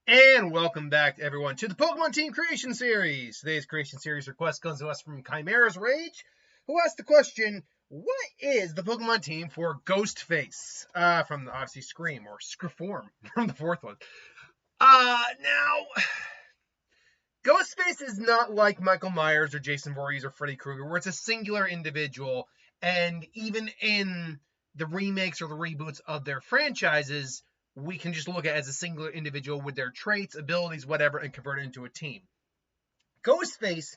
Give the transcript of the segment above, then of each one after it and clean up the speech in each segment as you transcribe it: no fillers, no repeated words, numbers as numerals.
And welcome back, everyone, to the Pokemon Team Creation Series. Today's Creation Series request comes to us from Chimera's Rage, who asked the question, what is the Pokemon team for Ghostface? From the Odyssey Scream, or Scriform, from the fourth one. Now, Ghostface is not like Michael Myers or Jason Voorhees or Freddy Krueger, where it's a singular individual, and even in the remakes or the reboots of their franchises, we can just look at it as a singular individual with their traits, abilities, whatever, and convert it into a team. Ghostface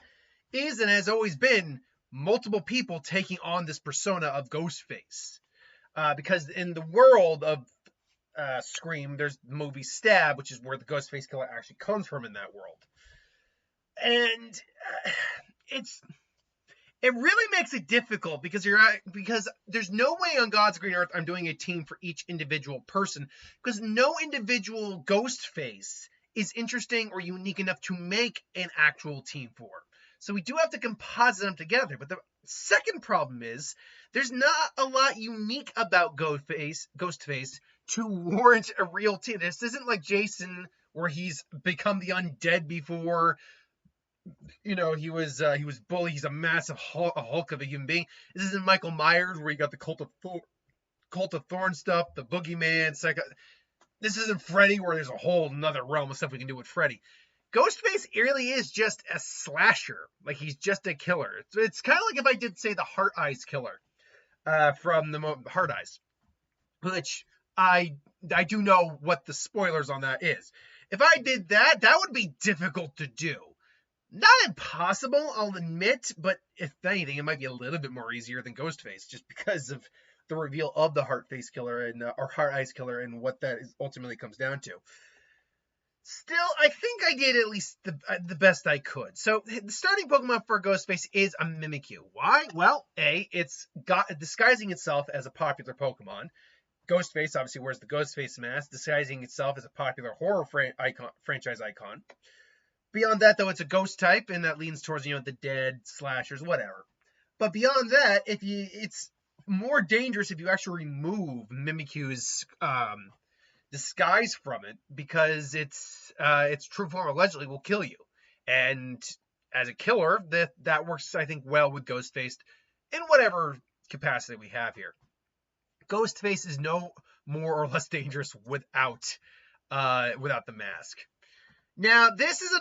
is and has always been multiple people taking on this persona of Ghostface. Because in the world of Scream, there's the movie Stab, which is where the Ghostface killer actually comes from in that world. And it's it really makes it difficult because there's no way on God's green earth I'm doing a team for each individual person, because no individual Ghostface is interesting or unique enough to make an actual team for. So we do have to composite them together. But the second problem is there's not a lot unique about Ghostface to warrant a real team. This isn't like Jason, where he's become the undead before. He was bullied. He's a massive Hulk of a human being. This isn't Michael Myers, where you got the Cult of Thorn stuff, the Boogeyman, This isn't Freddy, where there's a whole another realm of stuff we can do with Freddy. Ghostface really is just a slasher. Like, he's just a killer. It's kind of like if I did say the Heart Eyes killer from the Heart Eyes, which I do know what the spoilers on that is. If I did that, that would be difficult to do. Not impossible, I'll admit, but if anything, it might be a little bit more easier than Ghostface, just because of the reveal of the Heart Face Killer or Heart Eyes Killer and what that ultimately comes down to. Still, I think I did at least the best I could. So the starting Pokemon for Ghostface is a Mimikyu. Why? Well, it's disguising itself as a popular Pokemon. Ghostface obviously wears the Ghostface mask, disguising itself as a popular horror franchise icon. Beyond that, though, it's a ghost type, and that leans towards, the dead, slashers, whatever. But beyond that, it's more dangerous if you actually remove Mimikyu's disguise from it, because its true form allegedly will kill you. And as a killer, that works, I think, well with Ghostface in whatever capacity we have here. Ghostface is no more or less dangerous without the mask. Now, this is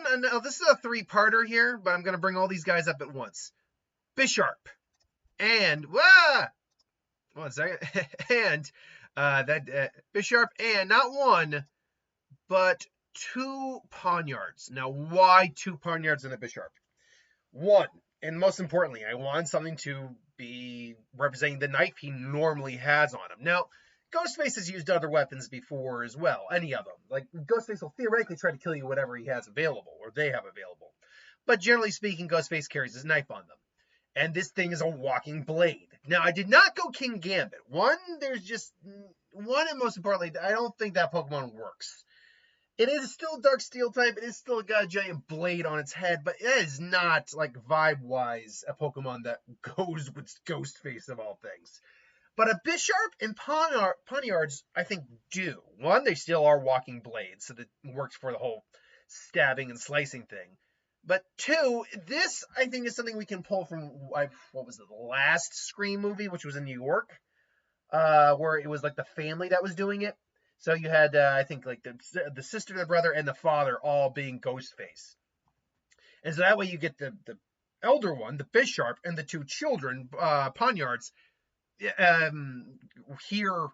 a three-parter here, but I'm going to bring all these guys up at once. Bisharp. And, one second. And, Bisharp and not one, but two Pawniards. Now, why two Pawniards and a Bisharp? One, and most importantly, I want something to be representing the knife he normally has on him. Now, Ghostface has used other weapons before as well, any of them. Like, Ghostface will theoretically try to kill you whatever he has available, or they have available. But generally speaking, Ghostface carries his knife on them. And this thing is a walking blade. Now, I did not go King Gambit. And most importantly, I don't think that Pokemon works. It is still Dark Steel type, it is still got a giant blade on its head, but it is not, like, vibe-wise, a Pokemon that goes with Ghostface of all things. But a Bisharp and Pawniards, I think, do. One, they still are walking blades, so that works for the whole stabbing and slicing thing. But two, this, I think, is something we can pull from, the last Scream movie, which was in New York, where it was, like, the family that was doing it. So you had, I think, like, the sister, the brother, and the father all being Ghostface. And so that way you get the elder one, the Bisharp, and the two children, Pawniards, here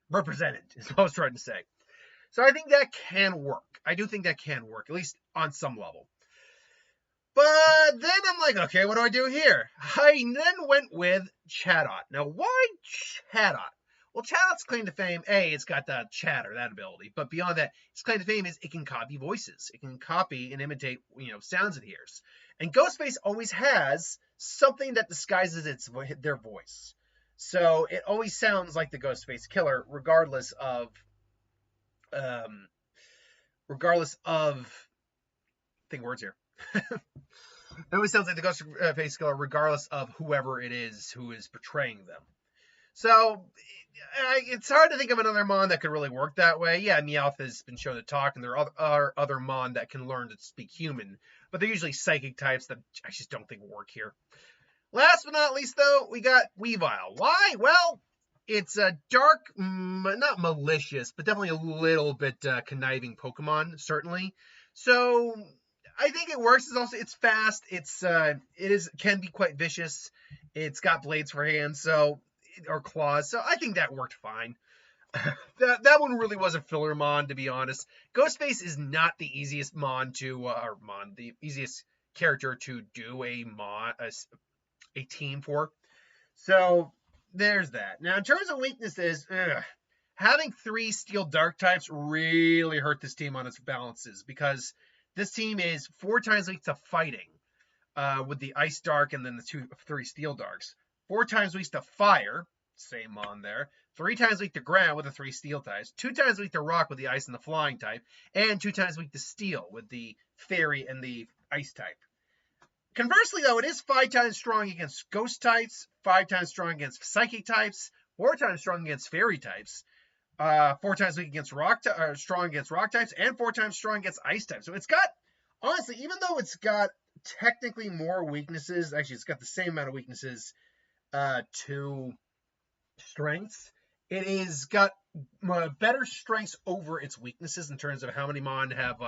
represented, is what I was trying to say. So I think that can work. I do think that can work, at least on some level. But then I'm like, okay, what do I do here? I then went with Chatot. Now, why Chatot? Well, Chatot's claim to fame, it's got that chatter, that ability. But beyond that, its claim to fame is it can copy voices. It can copy and imitate, sounds it hears. And Ghostface always has something that disguises their voice. So it always sounds like the Ghostface killer, regardless of think words here. It always sounds like the Ghostface killer, regardless of whoever it is who is portraying them. So it's hard to think of another Mon that could really work that way. Yeah, Meowth has been shown to talk, and there are other Mon that can learn to speak human, but they're usually psychic types that I just don't think work here. Last but not least, though, we got Weavile. Why? Well, it's a dark, not malicious, but definitely a little bit conniving Pokemon, certainly. So I think it works. It's fast. Can be quite vicious. It's got blades for hands, or claws. So I think that worked fine. that one really was a filler Mon, to be honest. Ghostface is not the easiest the easiest character to do a team for. So there's that. Now, in terms of weaknesses, having 3 steel dark types really hurt this team on its balances, because this team is 4 times weak to fighting with the ice dark and then the 3 steel darks. 4 times weak to fire, same on there. 3 times weak to ground with the 3 steel types. 2 times weak to rock with the ice and the flying type. And 2 times weak to steel with the fairy and the ice type. Conversely, though, it is 5 times strong against ghost types, 5 times strong against psychic types, 4 times strong against fairy types, 4 times weak against strong against rock types, and 4 times strong against ice types. So it's got, honestly, even though it's got technically more weaknesses, actually it's got the same amount of weaknesses to strengths, it is got better strengths over its weaknesses in terms of how many Mon have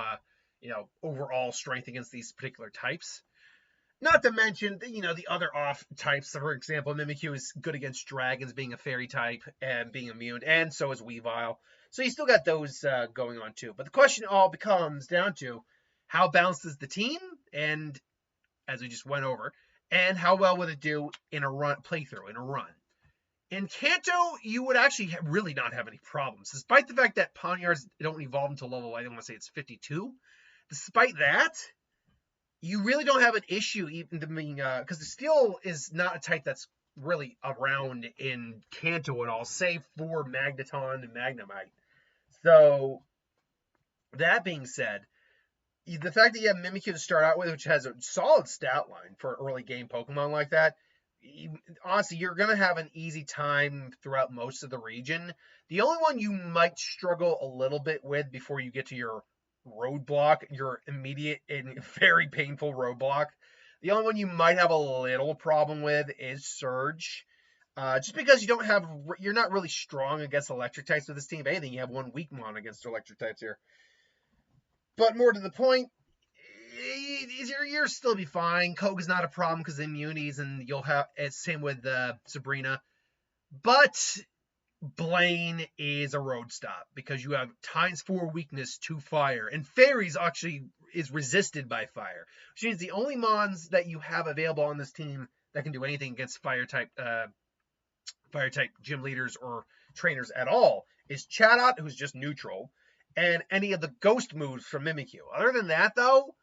overall strength against these particular types. Not to mention, the other off types. For example, Mimikyu is good against dragons, being a fairy type and being immune, and so is Weavile. So you still got those going on too. But the question all becomes down to how balanced is the team, and as we just went over, and how well would it do in a run. In Kanto, you would actually really not have any problems, despite the fact that Pawniards don't evolve until level, I don't want to say it's 52. Despite that, you really don't have an issue, even because the steel is not a type that's really around in Kanto at all, save for Magneton and Magnemite. So, that being said, the fact that you have Mimikyu to start out with, which has a solid stat line for early game Pokemon like that, honestly, you're going to have an easy time throughout most of the region. The only one you might struggle a little bit with before you get to your roadblock, your immediate and very painful roadblock, the only one you might have a little problem with is Surge. Just because you're not really strong against electric types with this team. If anything, you have one weak Mon against electric types here. But more to the point, you'll still be fine. Koga's not a problem because of immunities, and you'll have it's same with Sabrina. But Blaine is a road stop because you have ×4 weakness to fire, and Fairies actually is resisted by fire, which means the only Mons that you have available on this team that can do anything against fire type gym leaders or trainers at all is Chatot, who's just neutral, and any of the ghost moves from Mimikyu. Other than that, though,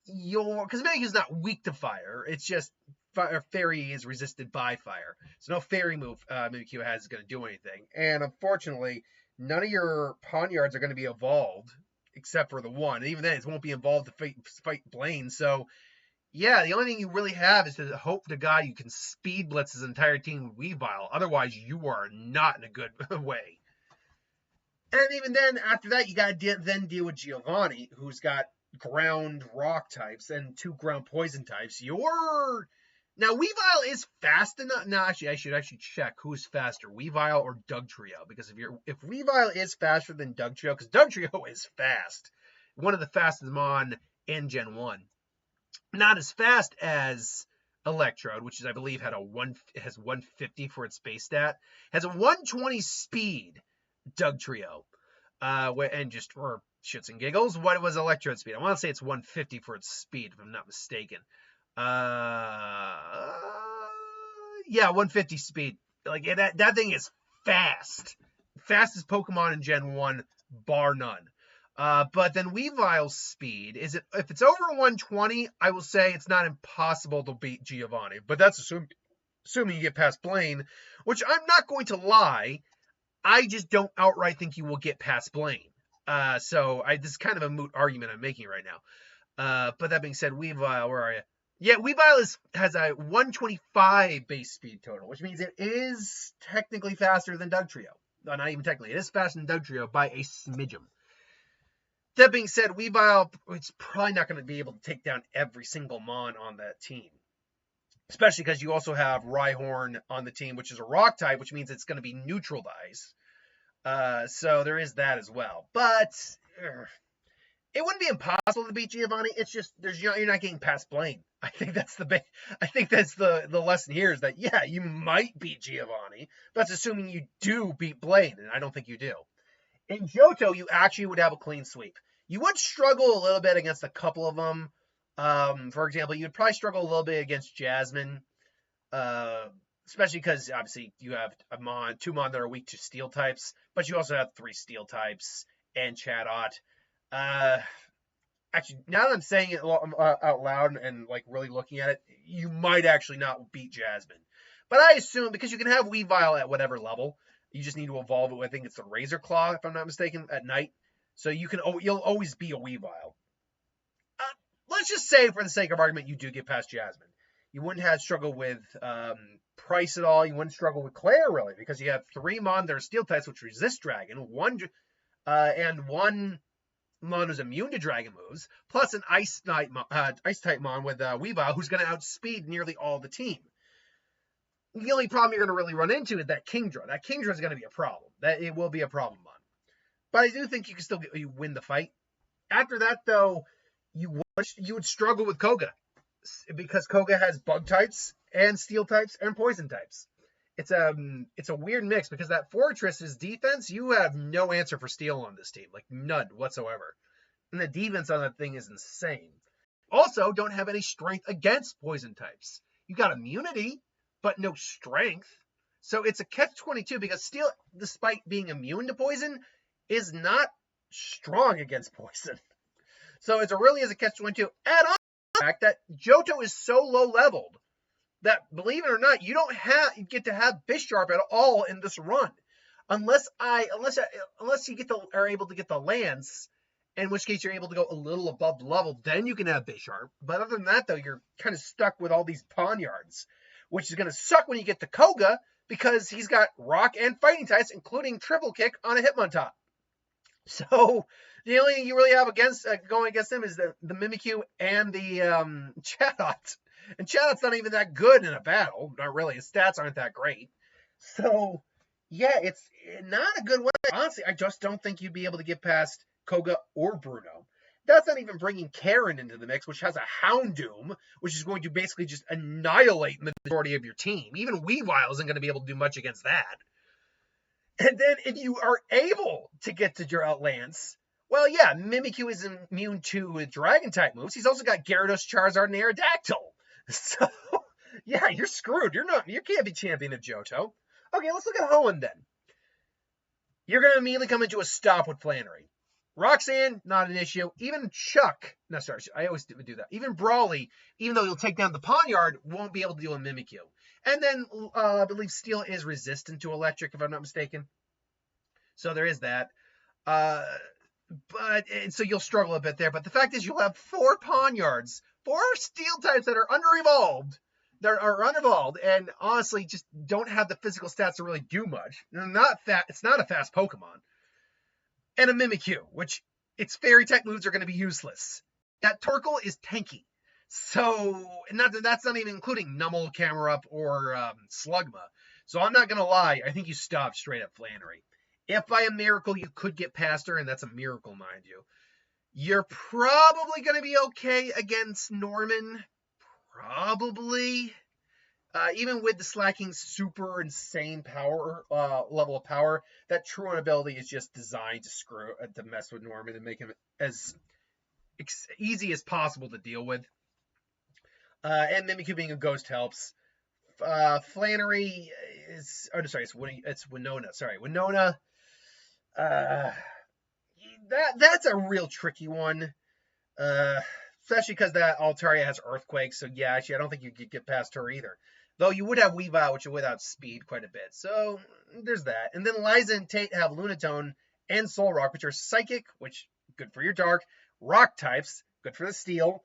because Mimikyu's not weak to fire, it's just Fairy is resisted by fire. So no fairy move Mimikyu has is going to do anything. And unfortunately, none of your Pawniards are going to be evolved, except for the one. And even then, it won't be involved to fight Blaine. So, yeah, the only thing you really have is to hope to God you can speed blitz his entire team with Weavile. Otherwise, you are not in a good way. And even then, after that, you got to then deal with Giovanni, who's got ground rock types and 2 ground poison types. Now, Weavile is fast enough. No, actually, I should actually check who is faster, Weavile or Dugtrio. Because if Weavile is faster than Dugtrio, because Dugtrio is fast, one of the fastest Mon in Gen 1. Not as fast as Electrode, which is, I believe, has 150 for its base stat. Has a 120 speed, Dugtrio. And just for shits and giggles, what was Electrode speed? I want to say it's 150 for its speed, if I'm not mistaken. Yeah, 150 speed. Like that thing is fast. Fastest Pokemon in Gen 1, bar none. But then Weavile's speed, if it's over 120, I will say it's not impossible to beat Giovanni. But that's assuming you get past Blaine, which I'm not going to lie, I just don't outright think you will get past Blaine. So this is kind of a moot argument I'm making right now. But that being said, Weavile, where are you? Yeah, Weavile has a 125 base speed total, which means it is technically faster than Dugtrio. No, not even technically. It is faster than Dugtrio by a smidgen. That being said, Weavile, it's probably not going to be able to take down every single Mon on that team. Especially because you also have Rhyhorn on the team, which is a rock type, which means it's going to be neutralized. So there is that as well. But it wouldn't be impossible to beat Giovanni. It's just you're not getting past Blaine. I think that's the lesson here is that, yeah, you might beat Giovanni. That's assuming you do beat Blaine, and I don't think you do. In Johto, you actually would have a clean sweep. You would struggle a little bit against a couple of them. For example, you'd probably struggle a little bit against Jasmine, especially because obviously you have two Mon that are weak to steel types, but you also have 3 steel types and Chatot. Actually, now that I'm saying it out loud and like really looking at it, you might actually not beat Jasmine. But I assume because you can have Weavile at whatever level, you just need to evolve it. I think it's the Razor Claw, if I'm not mistaken, at night. So you'll always be a Weavile. Let's just say, for the sake of argument, you do get past Jasmine. You wouldn't have struggle with Price at all. You wouldn't struggle with Claire, really, because you have 3 Mon that are Steel types, which resist Dragon, and 1 Mon who's immune to Dragon moves, plus an Ice-type Mon with Weavile, who's going to outspeed nearly all the team. The only problem you're going to really run into is that Kingdra. That Kingdra is going to be a problem. That it will be a problem Mon. But I do think you can still win the fight. After that, though, you would struggle with Koga, because Koga has bug types and steel types and poison types. It's a weird mix, because that Fortress's defense, you have no answer for steel on this team, like none whatsoever. And the defense on that thing is insane. Also, don't have any strength against poison types. You got immunity, but no strength. So it's a catch-22, because steel, despite being immune to poison, is not strong against poison. So it really is a catch-22. Add on the fact that Johto is so low-leveled that, believe it or not, you don't get to have Bisharp at all in this run, unless you are able to get the Lance, in which case you're able to go a little above level. Then you can have Bisharp. But other than that, though, you're kind of stuck with all these Pawniards, which is going to suck when you get to Koga, because he's got rock and fighting types, including triple kick on a Hitmontop. So the only thing you really have going against him is the Mimikyu and the Chatot. And Chatot's not even that good in a battle. Not really. His stats aren't that great. So, yeah, it's not a good way. Honestly, I just don't think you'd be able to get past Koga or Bruno. That's not even bringing Karen into the mix, which has a Houndoom, which is going to basically just annihilate the majority of your team. Even Weavile isn't going to be able to do much against that. And then if you are able to get to your Lance, well, yeah, Mimikyu is immune to Dragon-type moves. He's also got Gyarados, Charizard, and Aerodactyl. So, yeah, you're screwed. You can't be champion of Johto. Okay, let's look at Hoenn then. You're going to immediately come into a stop with Flannery. Roxanne, not an issue. Even Chuck, no, sorry, I always do that. Even Brawly, even though he'll take down the Pawniard, won't be able to deal with Mimikyu. And then I believe Steel is resistant to Electric, if I'm not mistaken. So there is that. So you'll struggle a bit there. But the fact is, you'll have 4 Pawniards, 4 Steel types that are unevolved, and honestly just don't have the physical stats to really do much. It's not a fast Pokemon. And a Mimikyu, which its fairy type moves are going to be useless. That Torkoal is tanky. So, that's not even including Numel, Camerupt, or Slugma. So I'm not going to lie, I think you stop straight up Flannery. If by a miracle you could get past her, and that's a miracle, mind you, you're probably going to be okay against Norman. Probably. Even with the slacking super insane power level of power, that Truant ability is just designed to mess with Norman and make him as easy as possible to deal with. And Mimikyu being a ghost helps. Flannery is... Oh, sorry, it's Winona. Sorry, Winona. That's a real tricky one. Especially because that Altaria has Earthquake. So, yeah, actually, I don't think you could get past her either. Though you would have Weavile, which would without speed quite a bit. So, there's that. And then Liza and Tate have Lunatone and Solrock, which are Psychic, which good for your Dark. Rock types, good for the Steel.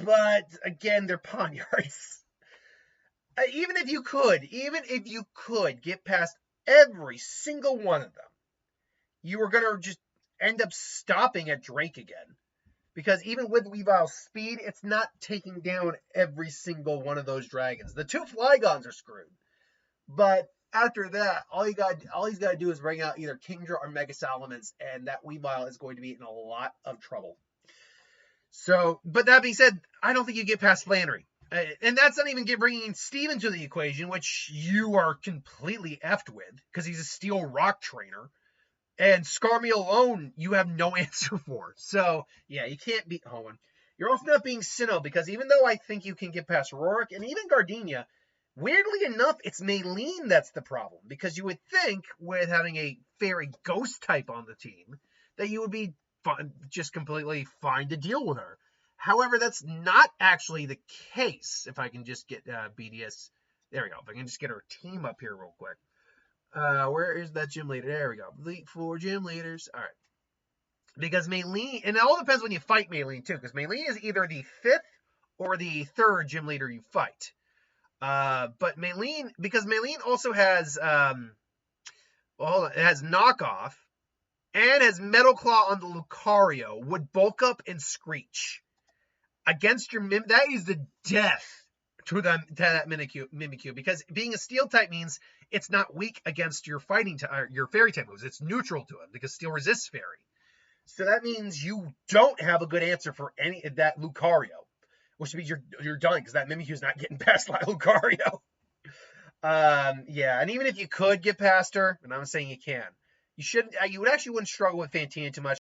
But again, they're Pawniards. Even if you could get past every single one of them, you were going to just end up stopping at Drake again. Because even with Weavile's speed, it's not taking down every single one of those dragons. The 2 Flygons are screwed. But after that, all he's got to do is bring out either Kingdra or Mega Salamence, and that Weavile is going to be in a lot of trouble. So, but that being said, I don't think you get past Flannery. And that's not even bringing Steve into the equation, which you are completely effed with, because he's a Steel Rock trainer. And Skarmy alone, you have no answer for. So, yeah, you can't beat Hoenn. You're also not being Sinnoh, because even though I think you can get past Rorik and even Gardenia, weirdly enough, it's Maylene that's the problem. Because you would think, with having a fairy ghost type on the team, that you would be just completely fine to deal with her. However, that's not actually the case. If I can just get BDS, there we go. If I can just get her team up here real quick. Where is that gym leader? There we go. Elite 4 gym leaders. All right. Because Maylene, and it all depends when you fight Maylene too, because Maylene is either the 5th or the 3rd gym leader you fight. But Maylene, because Maylene also has, it has knockoff and has Metal Claw on the Lucario, would bulk up and Screech against your that is the death to that Mimikyu, because being a Steel type means it's not weak against your your Fairy type moves. It's neutral to it because Steel resists Fairy. So that means you don't have a good answer for any of that Lucario, which means you're done because that Mimikyu's not getting past Lucario. Yeah, and even if you could get past her, and I'm saying you can, you wouldn't struggle with Fantina too much.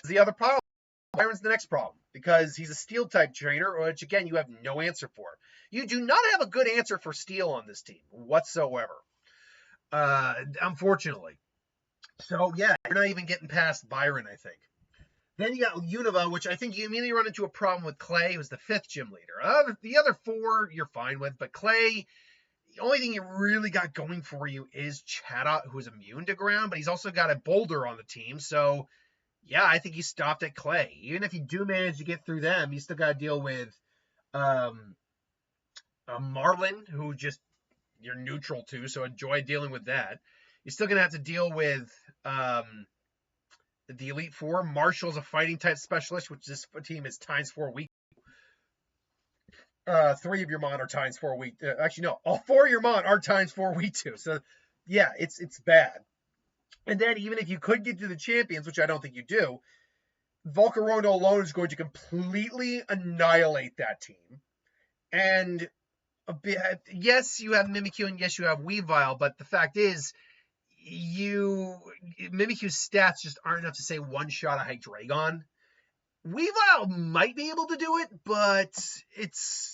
The other problem, Byron's the next problem, because he's a Steel type trainer, which again you have no answer for. You do not have a good answer for Steel on this team whatsoever, unfortunately. So yeah, you're not even getting past Byron, I think. Then you got Unova, which I think you immediately run into a problem with Clay, who's the 5th gym leader. The other 4 you're fine with, but Clay, the only thing you really got going for you is Chatot, who's immune to ground, but he's also got a Boulder on the team. So, yeah, I think you stopped at Clay. Even if you do manage to get through them, you still got to deal with Marlin, who just you're neutral to, so enjoy dealing with that. You're still going to have to deal with the Elite 4. Marshall's a fighting type specialist, which this team is ×4 weak. 3 of your Mon are ×4 weak. Actually, no, all 4 of your Mon are ×4 weak too. So, yeah, it's bad. And then even if you could get to the champions, which I don't think you do, Volcarondo alone is going to completely annihilate that team. And yes, you have Mimikyu and yes, you have Weavile, but the fact is, Mimikyu's stats just aren't enough to say one-shot a Hydreigon. Weavile might be able to do it, but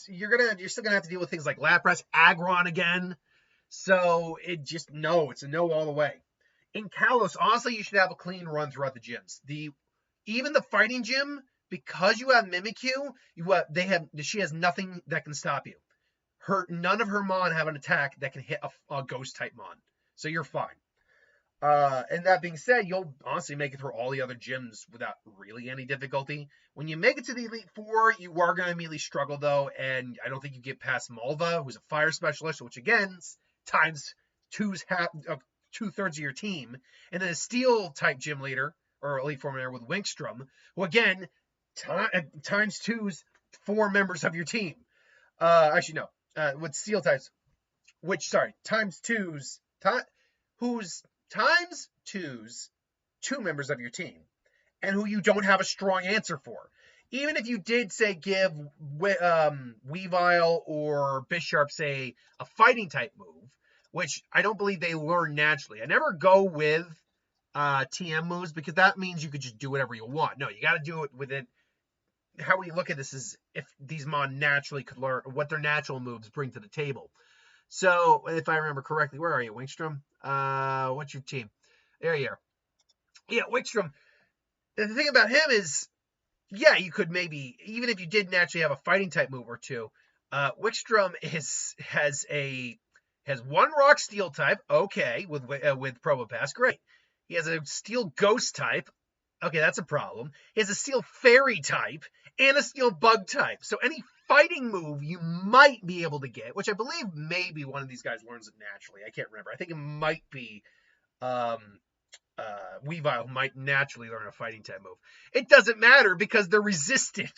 you're still gonna have to deal with things like Lapras, Aggron again. So it's a no all the way. In Kalos, honestly, you should have a clean run throughout the gyms. Even the fighting gym, because you have Mimikyu, she has nothing that can stop you. None of her Mon have an attack that can hit a ghost type Mon, so you're fine. And that being said, you'll honestly make it through all the other gyms without really any difficulty. When you make it to the Elite 4, you are going to immediately struggle, though, and I don't think you get past Malva, who's a fire specialist, which, again, times 2/3 of your team, and then a Steel-type gym leader, or Elite 4 member with Winkstrom, who, again, times 2's 4 members of your team. Actually, no, with Steel types, times 2's, who's times 2's 2 members of your team, and who you don't have a strong answer for. Even if you did, say, give Weavile or Bisharp, say, a fighting type move, which I don't believe they learn naturally. I never go with TM moves, because that means you could just do whatever you want. No, you got to do it with it. How we look at this is if these Mon naturally could learn what their natural moves bring to the table. So, if I remember correctly, where are you, Winkstrom? What's your team? There you are. Yeah, Winkstrom. The thing about him is, yeah, you could maybe, even if you did naturally have a fighting type move or two, Winkstrom has 1 rock steel type, okay, with Probopass, great. He has a steel ghost type, Okay, that's a problem. He has a steel fairy type and a steel bug type. So any fighting move you might be able to get, which I believe maybe one of these guys learns it naturally. I can't remember. I think it might be um, Weavile might naturally learn a fighting type move. It doesn't matter because they're resistant.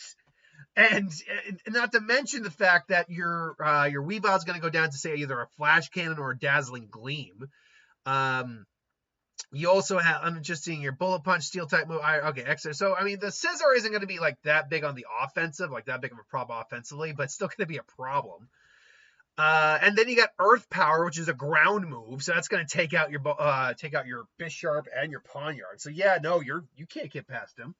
And not to mention the fact that your Weavile is going to go down to say either a flash cannon or a dazzling gleam. You also have, I'm just seeing your bullet punch, steel type move. Okay, extra. So, I mean, the scissor isn't going to be like that big on the offensive, like that big of a problem offensively, but it's still going to be a problem. And then you got Earth Power, which is a ground move, so that's going to take out your Bisharp and your Pawniard. So yeah, no, you can't get past him.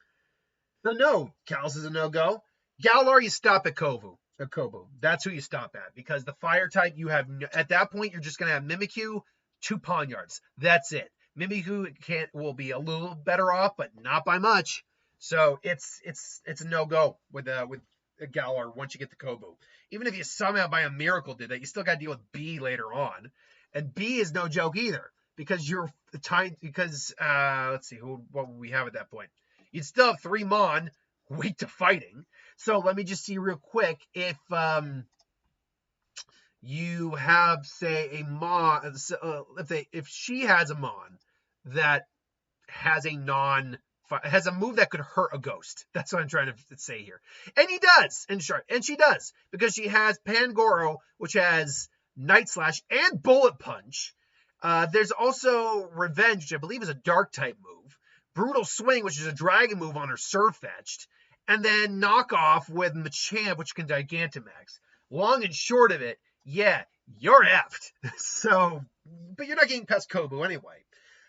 So no, Kalos is a no-go. Galar, you stop at Kobu. That's who you stop at, because the fire type you have at that point you're just going to have Mimikyu, 2 Pawniards. That's it. Mimikyu will be a little better off, but not by much. So it's a no-go with Galar once you get the Kobu. Even if you somehow by a miracle did that, you still got to deal with B later on, and B is no joke either, because let's see what would we have at that point. You'd still have 3 Mon weak to fighting. So let me just see real quick if you have, say, a Mon, if she has a Mon that has a move that could hurt a ghost. That's what I'm trying to say here. And he does, and she does, because she has Pangoro, which has Night Slash and Bullet Punch. There's also Revenge, which I believe is a dark type move. Brutal Swing, which is a dragon move on her Surfetched. And then Knockoff with Machamp, which can Gigantamax. Long and short of it, yeah, you're effed. So, but you're not getting past Kobu anyway.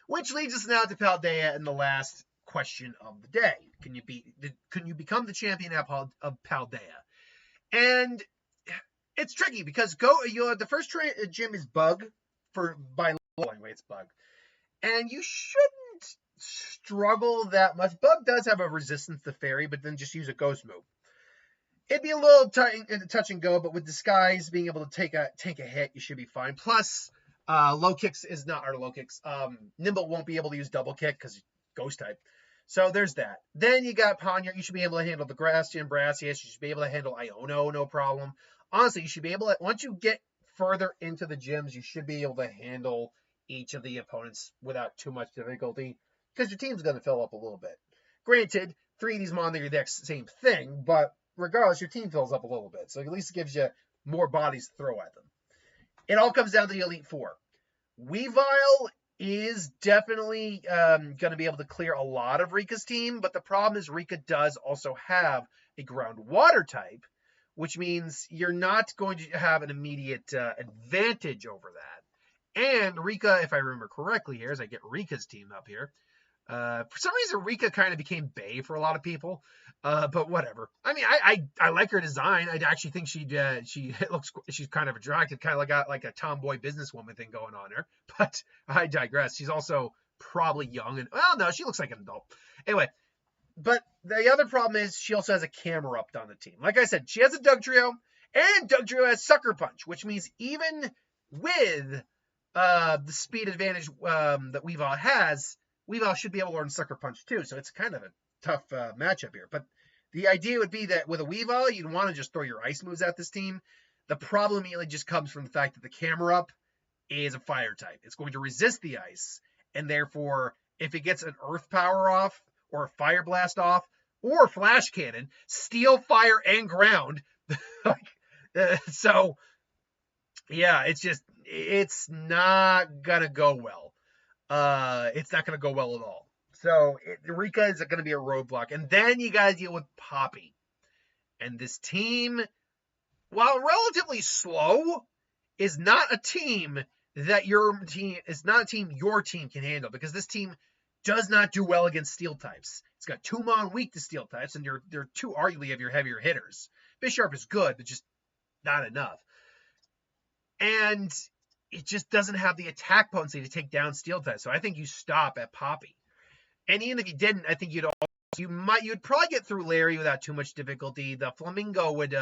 Which leads us now to Paldea and the last question of the day. Can you become the champion of Paldea? And it's tricky because the first gym is Bug by law anyway, it's Bug. And you shouldn't struggle that much. Bug does have a resistance to Fairy, but then just use a Ghost move. It'd be a little touch and go, but with Disguise being able to take a hit, you should be fine. Plus, low kicks is not our low kicks. Nimble won't be able to use double kick because Ghost type. So there's that. Then you got Pawniard. You should be able to handle the Grastian, Brassius. You should be able to handle Iono, no problem. Honestly, you should be able to, once you get further into the gyms, you should be able to handle each of the opponents without too much difficulty, because your team's going to fill up a little bit. Granted, 3 of these Mon, they're the exact same thing, but regardless, your team fills up a little bit. So at least it gives you more bodies to throw at them. It all comes down to the Elite Four. Weavile is definitely going to be able to clear a lot of Rika's team, but the problem is Rika does also have a ground water type, which means you're not going to have an immediate advantage over that. And Rika, if I remember correctly here, as I get Rika's team up here, for some reason Rika kind of became Bae for a lot of people, but whatever. I mean, I like her design. I actually think she's kind of attractive, kind of like a tomboy businesswoman thing going on there. But I digress. She's also probably young, and well, no, she looks like an adult. Anyway, but the other problem is she also has a Camerupt on the team. Like I said, she has a Dugtrio, and Dugtrio has Sucker Punch, which means even with the speed advantage that Weavile has, Weavile should be able to learn Sucker Punch too, so it's kind of a tough matchup here. But the idea would be that with a Weavile, you'd want to just throw your ice moves at this team. The problem immediately just comes from the fact that the Camerupt is a fire type. It's going to resist the ice, and therefore, if it gets an Earth Power off, or a Fire Blast off, or a Flash Cannon, Steel, Fire, and Ground, so yeah, it's not gonna go well. It's not going to go well at all. So Rika is going to be a roadblock. And then you got to deal with Poppy. And this team, while relatively slow, is not a team your team can handle, because this team does not do well against steel types. It's got 2 Mon weak to steel types, and they're 2 arguably of your heavier hitters. Bisharp is good, but just not enough. And it just doesn't have the attack potency to take down steel types. So I think you stop at Poppy. And even if you didn't, I think you'd probably get through Larry without too much difficulty. The Flamingo would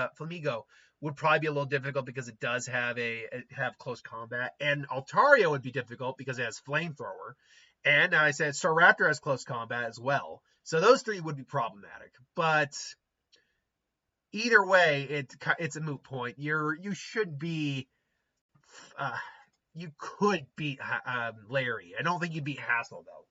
probably be a little difficult because it does have close combat. And Altaria would be difficult because it has Flamethrower. And I said Staraptor has close combat as well. So those three would be problematic. But either way, it's a moot point. You should be. You could beat Larry. I don't think you'd beat Hassel though.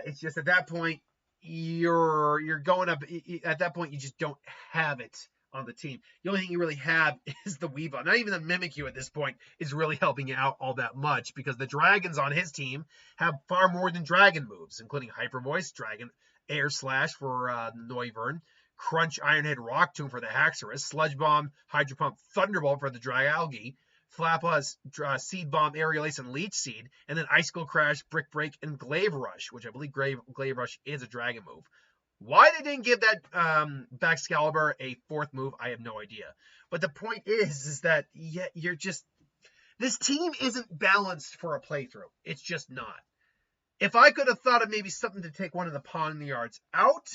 It's just at that point you're going up. At that point, you just don't have it on the team. The only thing you really have is the Weavile. Not even the Mimikyu at this point is really helping you out all that much because the Dragons on his team have far more than Dragon moves, including Hyper Voice, Dragon Air Slash for Noivern, Crunch Ironhead Rock Tomb for the Haxorus, Sludge Bomb, Hydro Pump, Thunderbolt for the Dialga, Flapja's Seed Bomb, Aerial Ace, and Leech Seed, and then Icicle Crash, Brick Break, and Glaive Rush, which I believe Glaive Rush is a Dragon move. Why they didn't give that Baxcalibur a fourth move, I have no idea. But the point is that you're just this team isn't balanced for a playthrough. It's just not. If I could have thought of maybe something to take one of the Pawniards out,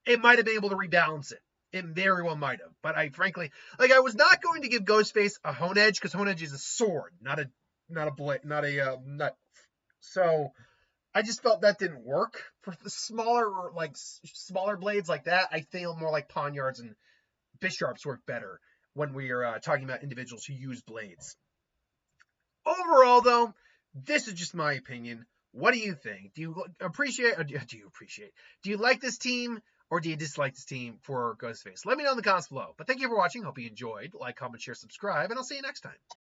it might have been able to rebalance it. It very well might have. But I frankly, I was not going to give Ghostface a Hone Edge because Hone Edge is a sword, not a blade, not a nut. So I just felt that didn't work for the smaller blades like that. I feel more like Pawniards and Bisharps work better when we are talking about individuals who use blades. Overall, though, this is just my opinion. What do you think? Do you appreciate? Or do you appreciate? Do you like this team? Or do you dislike this team for Ghostface? Let me know in the comments below. But thank you for watching. Hope you enjoyed. Like, comment, share, subscribe, and I'll see you next time.